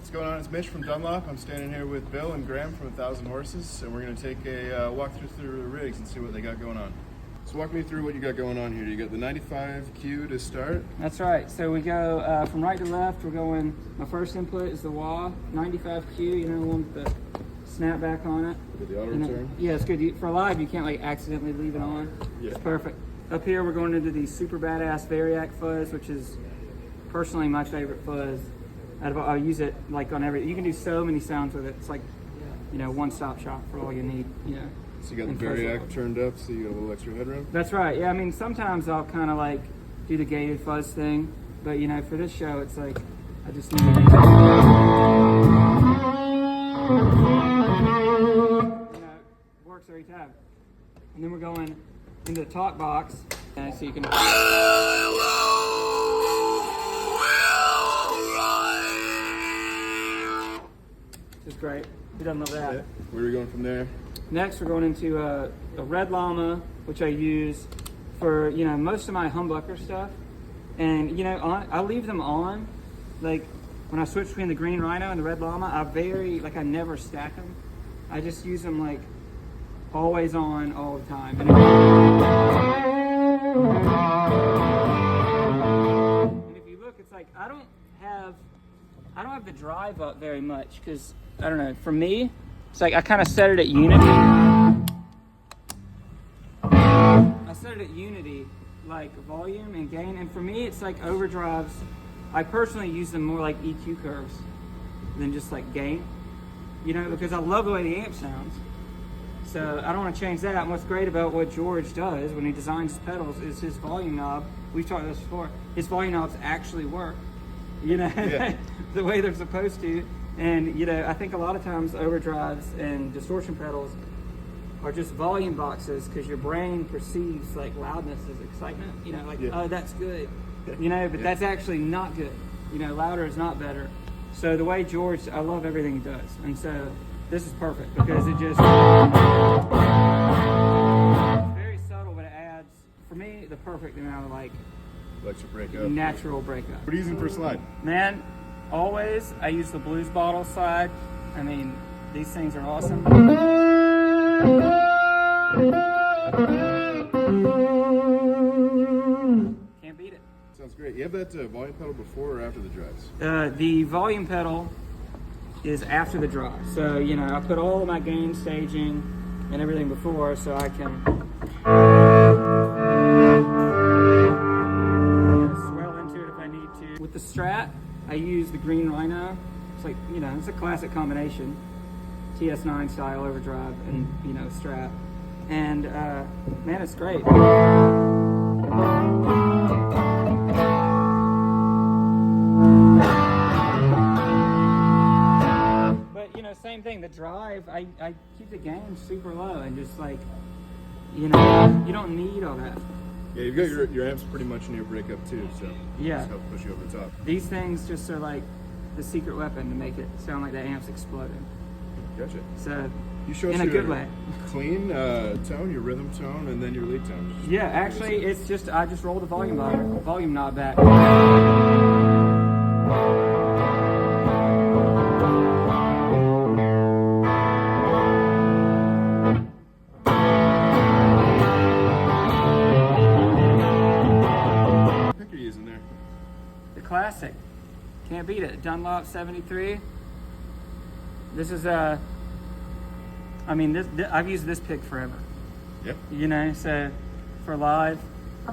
What's going on? It's Mitch from Dunlop. I'm standing here with Bill and Graham from 1,000 Horses, and we're going to take a walk through the rigs and see what they got going on. So walk me through what you got going on here. You got the 95Q to start. That's right. So we go from right to left. We're going, my first input is the wah, 95Q, you know, the one with the snapback on it. With the auto return? Yeah, it's good. For live, you can't like accidentally leave it on. Yeah. It's perfect. Up here, we're going into the super badass Variac fuzz, which is personally my favorite fuzz. I use it like on every, you can do so many sounds with it. It's like, you know, one-stop shop for all you need, you know. So you got the Variac turned up so you got a little extra headroom? That's right. Yeah, I mean, sometimes I'll kind of like do the gated fuzz thing, but you know, for this show, it's like, I just need to use it. You know, it works every time. And then we're going into the talk box, and so you can. Which is great. Who doesn't love that? Yeah. Where are we going from there? Next, we're going into a red llama, which I use for, you know, most of my humbucker stuff. And, you know, I leave them on. Like, when I switch between the green rhino and the red llama, I never stack them. I just use them, like, always on all the time. And if you look, it's like, I don't have the drive up very much, because, I don't know, for me, it's like I kind of set it at unity. I set it at unity, like volume and gain. And for me, it's like overdrives. I personally use them more like EQ curves than just like gain, you know, because I love the way the amp sounds. So I don't want to change that. And what's great about what George does when he designs his pedals is his volume knob. We've talked about this before. His volume knobs actually work, you know, yeah. The way they're supposed to. And, you know, I think a lot of times overdrives and distortion pedals are just volume boxes because your brain perceives like loudness as excitement, you know, like, oh, that's good, you know, but that's actually not good. You know, louder is not better. So the way George, I love everything he does. And so this is perfect because it just, very subtle, but it adds, for me, the perfect amount of like, Electric breakup. Natural breakup. What are you using for slide? Man, always, I use the blues bottle slide. I mean, these things are awesome. Can't beat it. Sounds great. You have that volume pedal before or after the drives? The volume pedal is after the drive. So, you know, I put all of my gain staging and everything before so I can swell into it if I need to. With the Strat, I use the green rhino. It's like, you know, it's a classic combination. TS9 style overdrive and, you know, Strat. And, man, it's great. But, you know, same thing. The drive, I keep the gain super low and just like, you know, you don't need all that. Yeah, you've got your amps pretty much near breakup too, so yeah, just help push you over the top. These things just are like the secret weapon to make it sound like the amp's exploding. Gotcha. So you show us in a good way. Clean tone, your rhythm tone, and then your lead tone. Yeah, actually, it's just I just roll the volume knob back. Classic. Can't beat it. Dunlop 73. This is I mean, this I've used this pick forever. Yep. You know, so for live,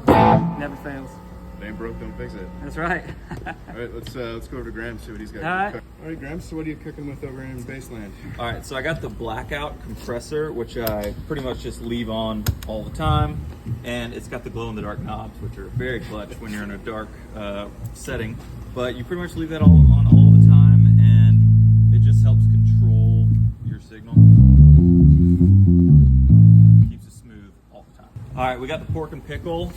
never fails. If it ain't broke, don't fix it. That's right. All right, let's go over to Graham, see what he's got. All right, Graham, so what are you cooking with over in Baseland? All right, so I got the blackout compressor, which I pretty much just leave on all the time. And it's got the glow-in-the-dark knobs, which are very clutch when you're in a dark setting. But you pretty much leave that all on all the time, and it just helps control your signal. Keeps it smooth all the time. All right, we got the pork and pickle.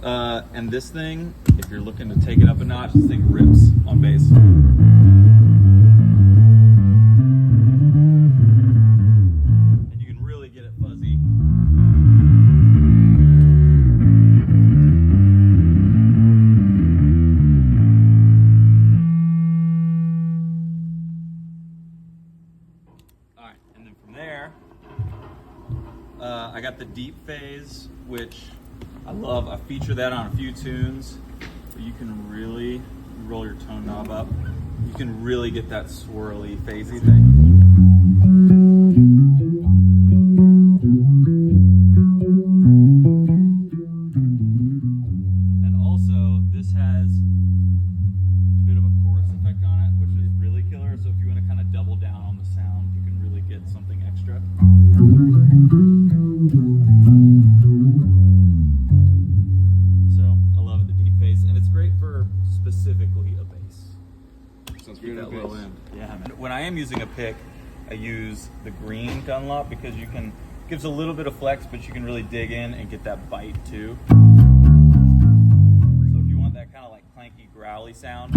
And this thing, if you're looking to take it up a notch, this thing rips on bass. And you can really get it fuzzy. I got the deep phase, which I love. I feature that on a few tunes. But you can really roll your tone knob up. You can really get that swirly, phasey thing. And also, this has a bit of a chorus effect on it, which is really killer. So if you want to kind of double down on the sound, you can really get something extra. So I love it, the deep bass, and it's great for specifically a bass. Sounds Keep good that on the low bass. end. Yeah, man. When I am using a pick, I use the green Dunlop because you can gives a little bit of flex, but you can really dig in and get that bite too. So if you want that kind of like clanky, growly sound,